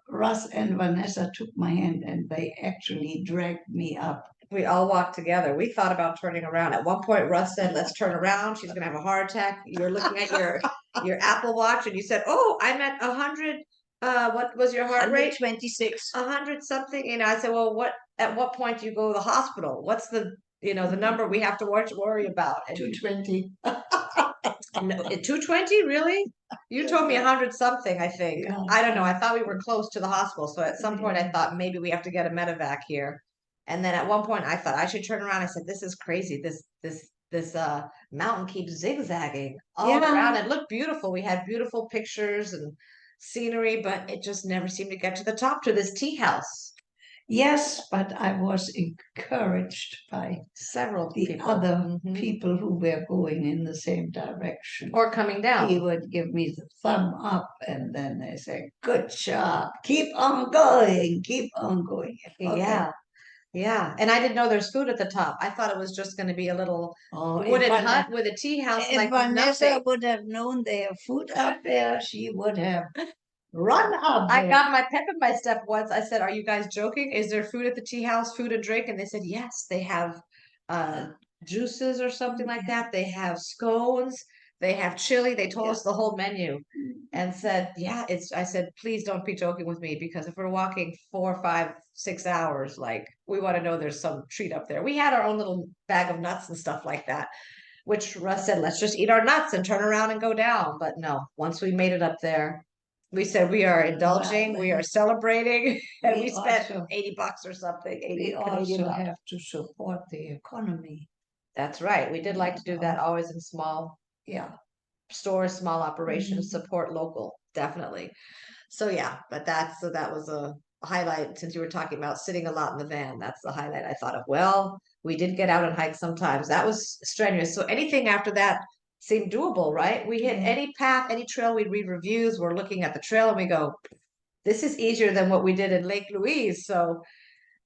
Speaker 2: Russ and Vanessa took my hand and they actually dragged me up.
Speaker 1: We all walked together. We thought about turning around. At one point, Russ said, "Let's turn around. She's gonna have a heart attack." You're looking at your Apple Watch, and you said, "Oh, I'm at 100. What was your heart rate?
Speaker 2: 126.
Speaker 1: 100 something." And I said, "Well, what? At what point do you go to the hospital? What's the number we have to worry about?" And
Speaker 2: 220.
Speaker 1: no, 220, really? You told me 100 something, I think.
Speaker 2: Yeah.
Speaker 1: I don't know. I thought we were close to the hospital. So at some point I
Speaker 2: Yeah.
Speaker 1: thought maybe we have to get a medevac here. And then at one point I thought I should turn around. I said, this is crazy. This mountain keeps zigzagging all
Speaker 2: Yeah.
Speaker 1: around. It looked beautiful. We had beautiful pictures and scenery, but it just never seemed to get to the top to this tea house.
Speaker 2: Yes, but I was encouraged by
Speaker 1: Several
Speaker 2: the
Speaker 1: people.
Speaker 2: other people who were going in the same direction.
Speaker 1: Or coming down.
Speaker 2: He would give me the thumb up, and then they say, "Good job, keep on going, keep on going." Okay.
Speaker 1: Yeah. Yeah, and I didn't know there's food at the top. I thought it was just going to be a little
Speaker 2: Oh,
Speaker 1: wooden hut with a tea house,
Speaker 2: if
Speaker 1: like with
Speaker 2: Vanessa
Speaker 1: nothing.
Speaker 2: would have known they have food up there, she would have run up
Speaker 1: I
Speaker 2: there.
Speaker 1: got my pep in my step once. I said, "Are you guys joking? Is there food at the tea house, food and drink?" And they said, "Yes, they have uh juices or something like
Speaker 2: Yeah.
Speaker 1: that. They have scones, they have chili." They told
Speaker 2: Yeah.
Speaker 1: us the whole menu and said, "Yeah, it's." I said, "Please don't be joking with me because if we're walking 4, 5, 6 hours, like we want to know there's some treat up there." We had our own little bag of nuts and stuff like that, which Russ said, "Let's just eat our nuts and turn around and go down." But no, once we made it up there, we said we are indulging, we are
Speaker 2: Well,
Speaker 1: celebrating, and we
Speaker 2: we
Speaker 1: spent
Speaker 2: also
Speaker 1: 80 bucks or something, 80
Speaker 2: we
Speaker 1: Canadian
Speaker 2: also
Speaker 1: dollars.
Speaker 2: have to support the economy.
Speaker 1: That's right. We did like to do that always in small
Speaker 2: Yeah.
Speaker 1: stores, small operations,
Speaker 2: Mhm.
Speaker 1: support local, definitely. So yeah, but that was a highlight since you were talking about sitting a lot in the van. That's the highlight I thought of. Well, we did get out and hike sometimes. That was strenuous. So anything after that seemed doable, right? We hit
Speaker 2: Yeah.
Speaker 1: any path, any trail, we'd read reviews. We're looking at the trail and we go, this is easier than what we did in Lake Louise. So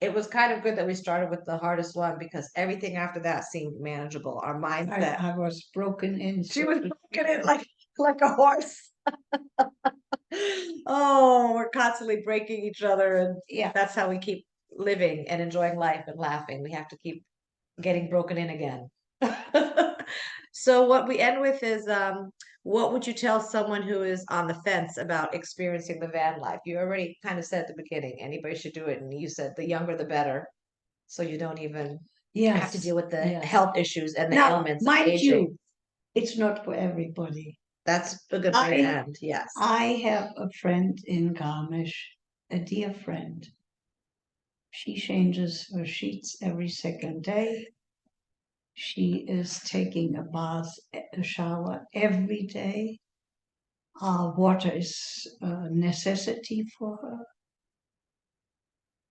Speaker 1: it was kind of good that we started with the hardest one because everything after that seemed manageable. Our mindset.
Speaker 2: I was broken in.
Speaker 1: She was looking at it like a horse. Oh, we're constantly breaking each other, and
Speaker 2: Yeah.
Speaker 1: that's how we keep living and enjoying life and laughing. We have to keep getting broken in again. So what we end with is what would you tell someone who is on the fence about experiencing the van life? You already kind of said at the beginning, anybody should do it, and you said the younger the better, so you don't even have to
Speaker 2: Yes.
Speaker 1: deal with the
Speaker 2: Yes.
Speaker 1: health issues and the
Speaker 2: Now,
Speaker 1: ailments of
Speaker 2: mind
Speaker 1: aging.
Speaker 2: you, it's not for everybody.
Speaker 1: That's a good way to end. Yes.
Speaker 2: I have a friend in Garmisch, a dear friend. She changes her sheets every second day. She is taking a bath, a shower every day. Water is a necessity for her.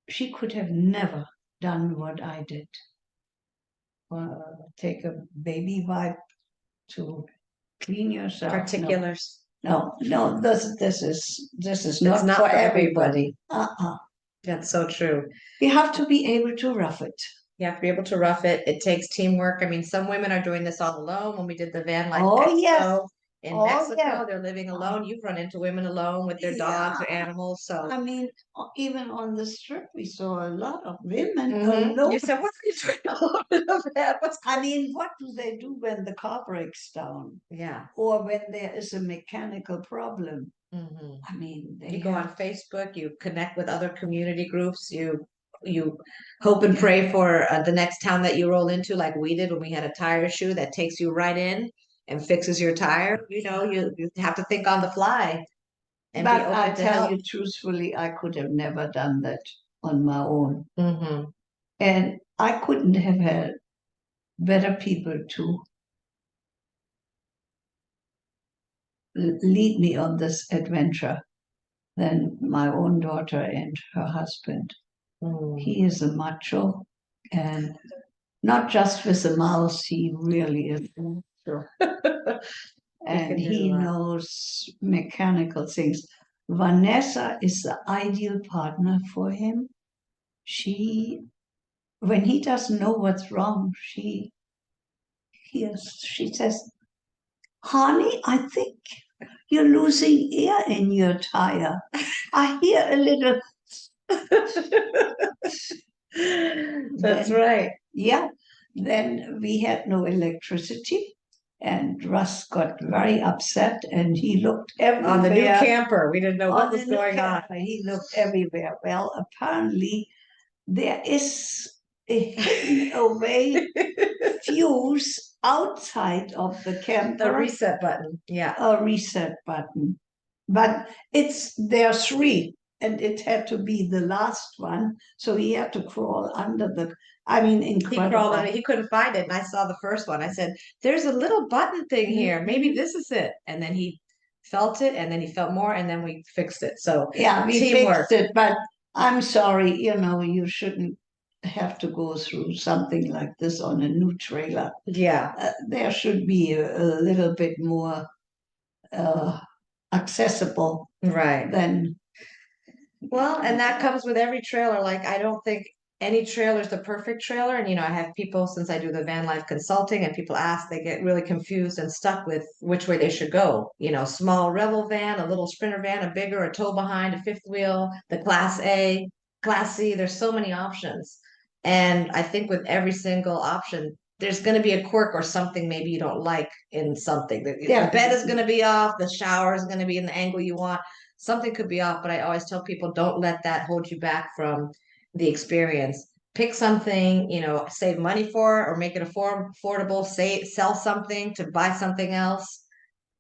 Speaker 2: She could have never done what I did. Take a baby wipe to clean yourself.
Speaker 1: Particulars.
Speaker 2: No. This is
Speaker 1: It's
Speaker 2: not
Speaker 1: not
Speaker 2: for
Speaker 1: for everybody.
Speaker 2: everybody.
Speaker 1: That's so true.
Speaker 2: You have to be able to rough it.
Speaker 1: You have to be able to rough it. It takes teamwork. I mean, some women are doing this all alone. When we did the van life
Speaker 2: Oh yes,
Speaker 1: expo in
Speaker 2: oh yeah.
Speaker 1: Mexico, they're living alone. You've run into women alone with their dogs or
Speaker 2: Yeah.
Speaker 1: animals. So
Speaker 2: I mean, even on the strip, we saw a lot of women
Speaker 1: mhm.
Speaker 2: alone.
Speaker 1: You said, what are you doing alone in the van? What's
Speaker 2: I mean, what do they do when the car breaks down
Speaker 1: yeah.
Speaker 2: or when there is a mechanical problem?
Speaker 1: Mhm.
Speaker 2: I mean,
Speaker 1: You
Speaker 2: they
Speaker 1: go on
Speaker 2: have,
Speaker 1: Facebook, you connect with other community groups, you hope and pray for the next town that you roll into, like we did when we had a tire issue that takes you right in and fixes your tire. You have to think on the fly and be
Speaker 2: but I
Speaker 1: open to
Speaker 2: tell
Speaker 1: help.
Speaker 2: you truthfully, I could have never done that on my own.
Speaker 1: Hmm.
Speaker 2: And I couldn't have had better people to lead me on this adventure than my own daughter and her husband.
Speaker 1: Mm.
Speaker 2: He is a macho, and not just with the mouth, he really is a macho.
Speaker 1: He
Speaker 2: And
Speaker 1: can do a
Speaker 2: he
Speaker 1: lot.
Speaker 2: knows mechanical things. Vanessa is the ideal partner for him. She, when he doesn't know what's wrong, she says, "Honey, I think you're losing air in your tire. I hear a little."
Speaker 1: That's
Speaker 2: Then,
Speaker 1: right.
Speaker 2: yeah, then we had no electricity, and Russ got very upset, and he looked
Speaker 1: On the new
Speaker 2: everywhere.
Speaker 1: camper, we didn't know what
Speaker 2: On the
Speaker 1: was
Speaker 2: new
Speaker 1: going on.
Speaker 2: camper, he looked everywhere. Well, apparently there is a hidden away fuse outside of the
Speaker 1: The
Speaker 2: camper,
Speaker 1: reset button. Yeah.
Speaker 2: a reset button. But there are three, and it had to be the last one. So he had to crawl under I mean,
Speaker 1: He crawled on
Speaker 2: incredible.
Speaker 1: it. He couldn't find it. And I saw the first one. I said, there's a little button thing here. Maybe
Speaker 2: Mhm.
Speaker 1: this is it. And then he felt it and then he felt more and then we fixed it. So
Speaker 2: Yeah, we
Speaker 1: teamwork.
Speaker 2: fixed it, but I'm sorry, you shouldn't have to go through something like this on a new trailer.
Speaker 1: Yeah.
Speaker 2: There should be a little bit more uh, accessible
Speaker 1: Right.
Speaker 2: than
Speaker 1: Well, and that comes with every trailer. Like, I don't think any trailer is the perfect trailer. And, I have people, since I do the van life consulting, and people ask, they get really confused and stuck with which way they should go. Small Revel van, a little Sprinter van, a bigger, a tow behind, a fifth wheel, the Class A, Class C. There's so many options. And I think with every single option, there's going to be a quirk or something maybe you don't like in something. The bed is going to be off, the shower is going to be in the angle you want. Something could be off, but I always tell people, don't let that hold you back from the experience. Pick something, save money for it or make it affordable, sell something to buy something else,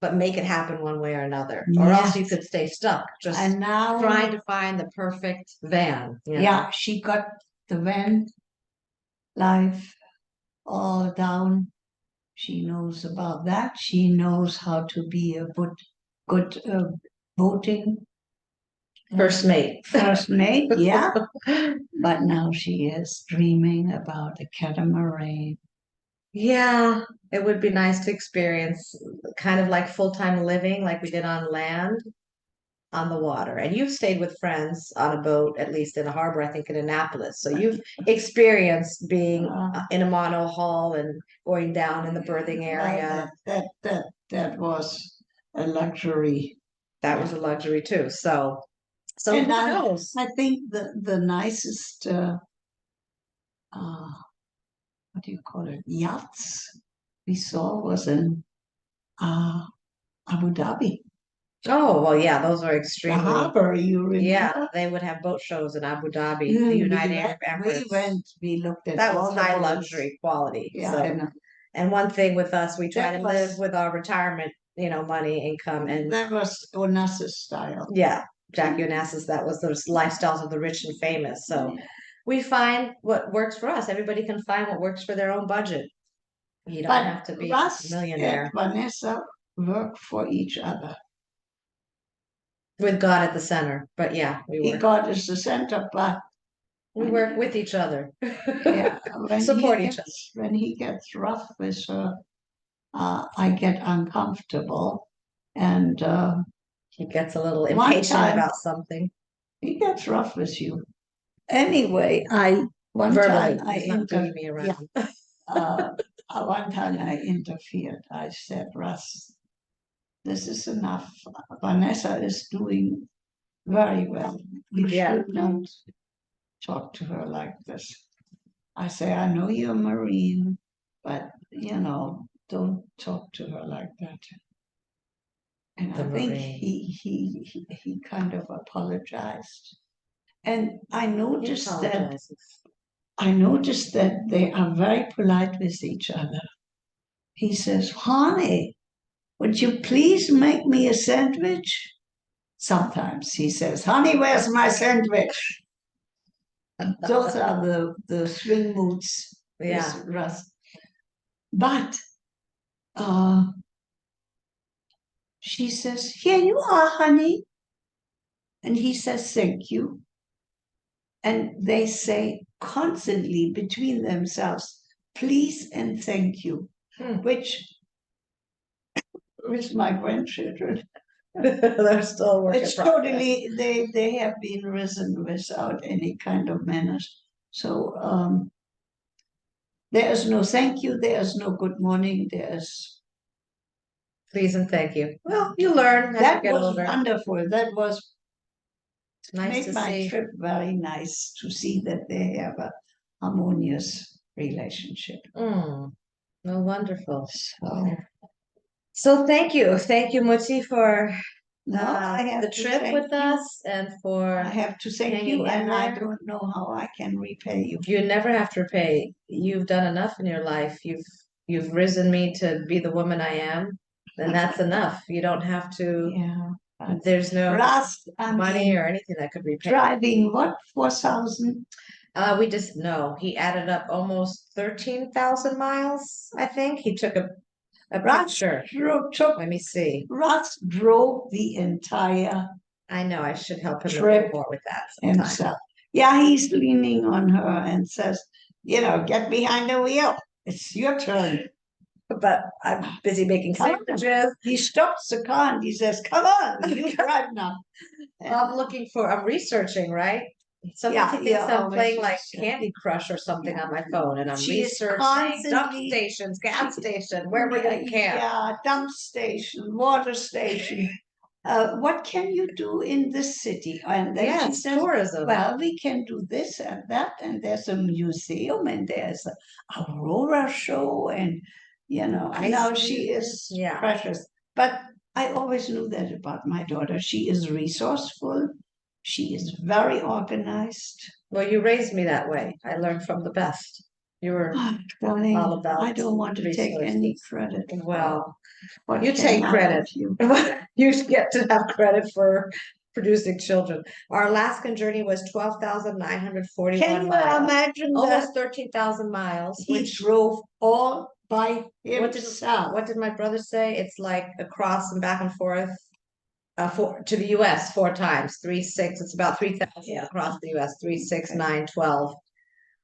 Speaker 1: but make it happen one way or another. Or else you could stay stuck just
Speaker 2: And now,
Speaker 1: trying to find the perfect van.
Speaker 2: yeah, she got the van life all down. She knows about that. She knows how to be a good boating
Speaker 1: First mate.
Speaker 2: First mate, yeah. But now she is dreaming about a catamaran.
Speaker 1: Yeah, it would be nice to experience kind of like full-time living like we did on land, on the water. And you've stayed with friends on a boat, at least in a harbor, I think in Annapolis. So you've experienced being in a mono hull and going down in the berthing area.
Speaker 2: That was a luxury.
Speaker 1: That was a luxury too. So who
Speaker 2: And
Speaker 1: knows?
Speaker 2: I think the nicest what do you call it, yachts we saw was in Abu Dhabi.
Speaker 1: Oh, well, yeah, those are
Speaker 2: The
Speaker 1: extremely,
Speaker 2: harbor, you remember?
Speaker 1: yeah, they would have boat shows in Abu Dhabi, the United Arab Emirates.
Speaker 2: We looked at
Speaker 1: That
Speaker 2: all
Speaker 1: was
Speaker 2: the
Speaker 1: high
Speaker 2: boats.
Speaker 1: luxury quality.
Speaker 2: Yeah,
Speaker 1: So, and one thing with us, we try
Speaker 2: That
Speaker 1: to
Speaker 2: was-
Speaker 1: live with our retirement, money, income, and
Speaker 2: that was Onassis style.
Speaker 1: yeah, Jackie Onassis, that was those lifestyles of the rich and famous. So we find what works for us. Everybody can find what works for their own budget. You don't
Speaker 2: But
Speaker 1: have to be
Speaker 2: Russ
Speaker 1: a millionaire.
Speaker 2: and Vanessa work for each other.
Speaker 1: With God at the center. But yeah,
Speaker 2: God is the center, but
Speaker 1: we work with each other.
Speaker 2: yeah,
Speaker 1: Support each other.
Speaker 2: When he gets rough with her, I get uncomfortable, and
Speaker 1: He gets a little impatient about something.
Speaker 2: He gets rough with you. Anyway, one
Speaker 1: Verbally,
Speaker 2: time I
Speaker 1: he's not bringing me around.
Speaker 2: one time I interfered. I said, Russ, this is enough. Vanessa is doing very well. You should not talk to her like this. I say, I know you're a Marine, but don't talk to her like that. And I think he kind of apologized. And I noticed that they are very polite with each other. He says, honey, would you please make me a sandwich? Sometimes he says, honey, where's my sandwich? Those are the swing moods.
Speaker 1: Yeah.
Speaker 2: Russ. But she says, here you are, honey. And he says, thank you. And they say constantly between themselves, please and thank you, which with my grandchildren,
Speaker 1: they're still working.
Speaker 2: it's totally, they have been risen without any kind of manners. So there is no thank you, there is no good morning, there's
Speaker 1: please and thank you. Well, you learn as you get older.
Speaker 2: That was wonderful. That was
Speaker 1: nice
Speaker 2: made my trip very nice to see that they have a harmonious relationship.
Speaker 1: Oh, wonderful. So thank you, Mutsi, for the trip with us, and for
Speaker 2: I have to thank you, and I don't know how I can repay you.
Speaker 1: You never have to repay. You've done enough in your life. You've risen me to be the woman I am, and that's enough. You don't have to.
Speaker 2: Yeah.
Speaker 1: There's no money or anything that could repay.
Speaker 2: Driving what, 4,000?
Speaker 1: We just no. He added up almost 13,000 miles. I think he took a picture. Let me see.
Speaker 2: Russ drove the entire.
Speaker 1: I know. I should help him
Speaker 2: trip
Speaker 1: more with that
Speaker 2: himself. Yeah, he's leaning on her and says, get behind the wheel. It's your turn.
Speaker 1: But I'm busy making sandwiches.
Speaker 2: He stops the car and he says, come on, you drive now.
Speaker 1: I'm researching, right? Sometimes he thinks I'm
Speaker 2: always
Speaker 1: playing like
Speaker 2: use that.
Speaker 1: Candy Crush or something on my phone, and I'm
Speaker 2: She is
Speaker 1: researching dump
Speaker 2: constantly,
Speaker 1: stations, gas station, where we're gonna camp.
Speaker 2: yeah, dump station, water station. What can you do in this city? And then she
Speaker 1: Yes,
Speaker 2: says,
Speaker 1: tourism.
Speaker 2: well, we can do this and that, and there's a museum, and there's a aurora show, and now she is
Speaker 1: Yeah.
Speaker 2: precious. But I always knew that about my daughter. She is resourceful. She is very organized.
Speaker 1: Well, you raised me that way. I learned from the best. You were
Speaker 2: Darling,
Speaker 1: all about
Speaker 2: I don't want to take any
Speaker 1: resources.
Speaker 2: credit.
Speaker 1: Well,
Speaker 2: What
Speaker 1: you
Speaker 2: came
Speaker 1: take
Speaker 2: out
Speaker 1: credit.
Speaker 2: of you.
Speaker 1: You should get to have credit for producing children. Our Alaskan journey was 12,941
Speaker 2: Can you
Speaker 1: miles.
Speaker 2: imagine that
Speaker 1: Almost 13,000 miles,
Speaker 2: he
Speaker 1: which
Speaker 2: drove all by
Speaker 1: what
Speaker 2: himself?
Speaker 1: did my brother say? It's like across and back and forth to the US 4 times, 3, 6, it's about 3,000 across the US, 3, 6, 9, 12,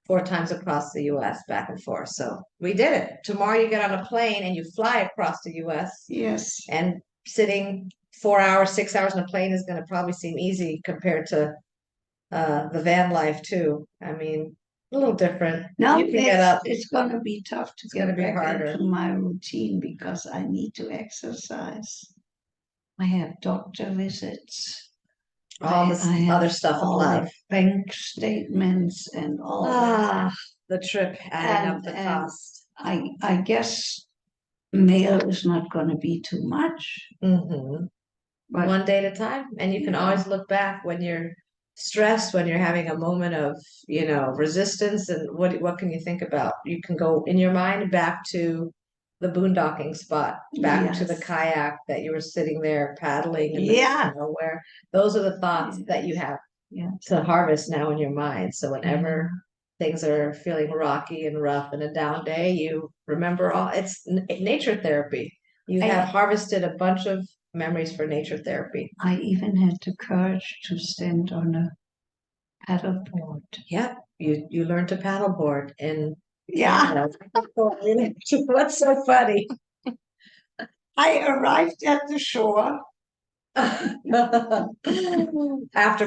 Speaker 1: 4 times across the US back and forth. So we did it. Tomorrow you get on a plane and you fly across the US,
Speaker 2: Yes.
Speaker 1: and sitting 4 hours, 6 hours in a plane is going to probably seem easy compared to the van life too. I mean, a little different.
Speaker 2: Now
Speaker 1: You can get up.
Speaker 2: it's going to be tough to
Speaker 1: gonna
Speaker 2: get
Speaker 1: be
Speaker 2: back
Speaker 1: harder.
Speaker 2: into my routine because I need to exercise. I have doctor visits.
Speaker 1: All this
Speaker 2: I have
Speaker 1: other stuff of
Speaker 2: all the
Speaker 1: life.
Speaker 2: bank statements and all that.
Speaker 1: The trip adding up the
Speaker 2: And
Speaker 1: cost.
Speaker 2: I guess mail is not going to be too much.
Speaker 1: Mm-hmm.
Speaker 2: But
Speaker 1: One day at a time. And you can
Speaker 2: Yeah.
Speaker 1: always look back when you're stressed, when you're having a moment of, resistance, and what can you think about? You can go in your mind back to the boondocking spot, back to the
Speaker 2: Yes.
Speaker 1: kayak that you were sitting there paddling in
Speaker 2: Yeah.
Speaker 1: where those are the thoughts that you have to harvest now in your mind. So whenever things are feeling rocky and rough and a down day, you remember it's nature therapy. You have harvested a bunch of memories for nature therapy.
Speaker 2: I even had the courage to stand on a paddleboard.
Speaker 1: Yeah, you learned to paddleboard in
Speaker 2: Yeah.
Speaker 1: Canada. What's so funny?
Speaker 2: I arrived at the shore.
Speaker 1: After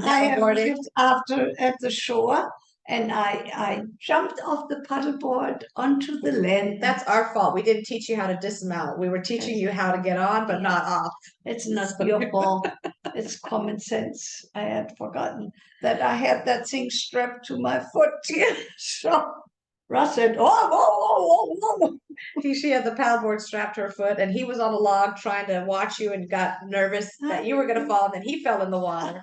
Speaker 1: paddleboarding?
Speaker 2: At the shore, and I jumped off the paddleboard onto the land.
Speaker 1: That's our fault. We didn't teach you how to dismount. We were teaching you how to get on, but not off.
Speaker 2: It's not your fault. It's common sense. I had forgotten that I had that thing strapped to my foot. So Russ said, "Oh, whoa, whoa, whoa, whoa."
Speaker 1: She had the paddleboard strapped to her foot, and he was on a log trying to watch you and got nervous that you were going to fall, and then he fell in the water.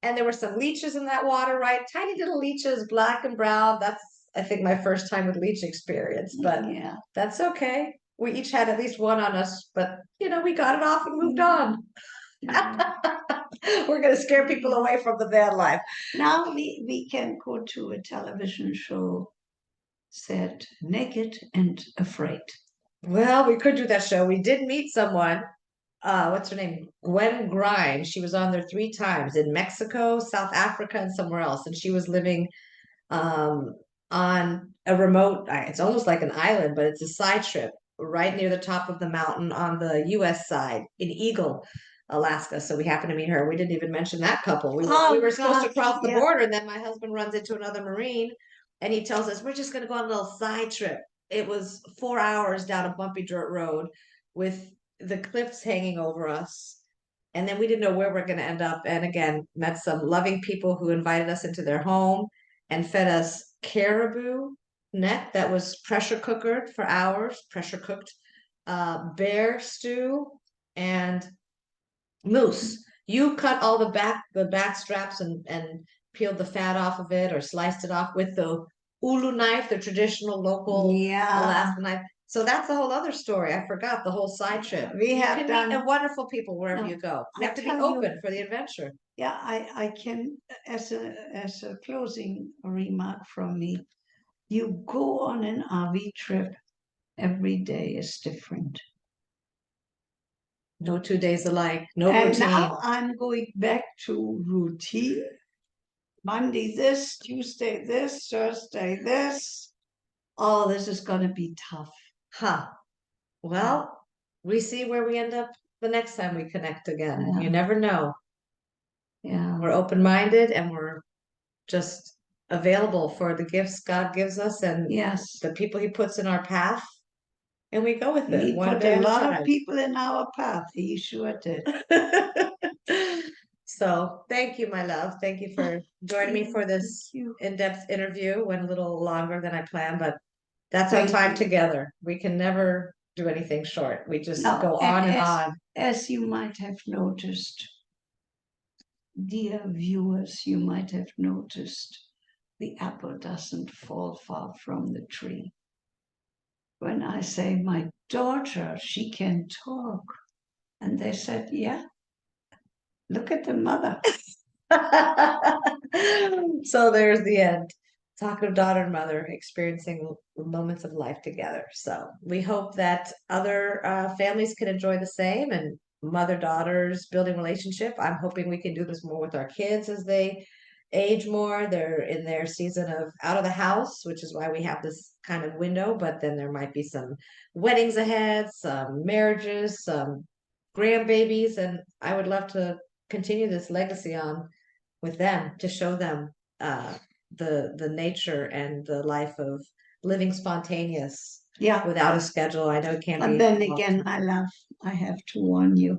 Speaker 1: And there were some leeches in that water, right? Tiny little leeches, black and brown. That's, I think, my first time with leech experience, but that's okay. We each had at least one on us, but we got it off and moved on. We're going to scare people away from the van life.
Speaker 2: Now we can go to a television show said Naked and Afraid.
Speaker 1: Well, we could do that show. We did meet someone. What's her name? Gwen Grimes. She was on there 3 times in Mexico, South Africa, and somewhere else. And she was living on a remote, it's almost like an island, but it's a side trip right near the top of the mountain on the US side in Eagle, Alaska. So we happened to meet her. We didn't even mention that couple. We were supposed to cross the border, and then my husband runs into another Marine and he tells us, we're just going to go on a little side trip. It was 4 hours down a bumpy dirt road with the cliffs hanging over us. And then we didn't know where we're going to end up. And again, met some loving people who invited us into their home and fed us caribou neck that was pressure cookered for hours, pressure cooked, bear stew, and moose. You cut all the back straps and peeled the fat off of it or sliced it off with the ulu knife, the traditional local Alaska knife. So that's a whole other story. I forgot the whole side trip.
Speaker 2: We have done
Speaker 1: meet wonderful people wherever you go. You have to be open for the adventure.
Speaker 2: Yeah, I can, as a closing remark from me, you go on an RV trip, every day is different.
Speaker 1: No 2 days alike, no
Speaker 2: and
Speaker 1: routine.
Speaker 2: Now I'm going back to routine. Monday this, Tuesday this, Thursday this. Oh, this is going to be tough.
Speaker 1: Well, we see where we end up the next time we connect again. You never know.
Speaker 2: Yeah.
Speaker 1: We're open-minded and we're just available for the gifts God gives us and
Speaker 2: Yes.
Speaker 1: the people He puts in our path, and we go with it
Speaker 2: He
Speaker 1: one
Speaker 2: put
Speaker 1: day
Speaker 2: a
Speaker 1: at a
Speaker 2: lot of
Speaker 1: time.
Speaker 2: people in our path. He sure did.
Speaker 1: So thank you, my love. Thank you for joining me for this
Speaker 2: Thank you.
Speaker 1: in-depth interview. Went a little longer than I planned, but that's our
Speaker 2: Thank
Speaker 1: time
Speaker 2: you.
Speaker 1: together. We can never do anything short. We just
Speaker 2: No,
Speaker 1: go on and on.
Speaker 2: as you might have noticed, dear viewers, you might have noticed the apple doesn't fall far from the tree. When I say my daughter, she can talk. And they said, yeah, look at the mother.
Speaker 1: So there's the end. Talk of daughter and mother experiencing moments of life together. So we hope that other families can enjoy the same and mother daughters building relationship. I'm hoping we can do this more with our kids as they age more. They're in their season of out of the house, which is why we have this kind of window. But then there might be some weddings ahead, some marriages, some grandbabies, and I would love to continue this legacy on with them to show them the nature and the life of living spontaneous
Speaker 2: Yeah.
Speaker 1: without a schedule. I know it can't
Speaker 2: But
Speaker 1: be.
Speaker 2: then again, I have to warn you,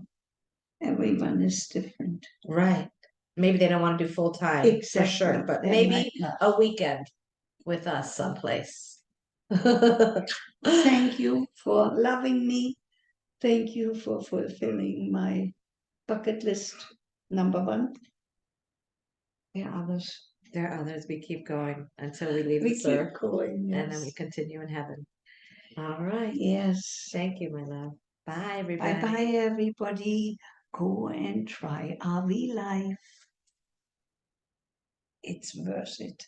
Speaker 2: everyone is different.
Speaker 1: Right. Maybe they don't want to do full time for sure,
Speaker 2: Exactly.
Speaker 1: but
Speaker 2: They
Speaker 1: maybe
Speaker 2: might not.
Speaker 1: a weekend with us someplace.
Speaker 2: Thank you for loving me. Thank you for fulfilling my bucket list #1.
Speaker 1: There are others. There are others. We keep going until we leave
Speaker 2: We
Speaker 1: this
Speaker 2: keep
Speaker 1: earth,
Speaker 2: going,
Speaker 1: and then we
Speaker 2: yes.
Speaker 1: continue in heaven. All right.
Speaker 2: Yes.
Speaker 1: Thank you, my love. Bye, everybody.
Speaker 2: Bye-bye, everybody. Go and try RV life. It's worth it.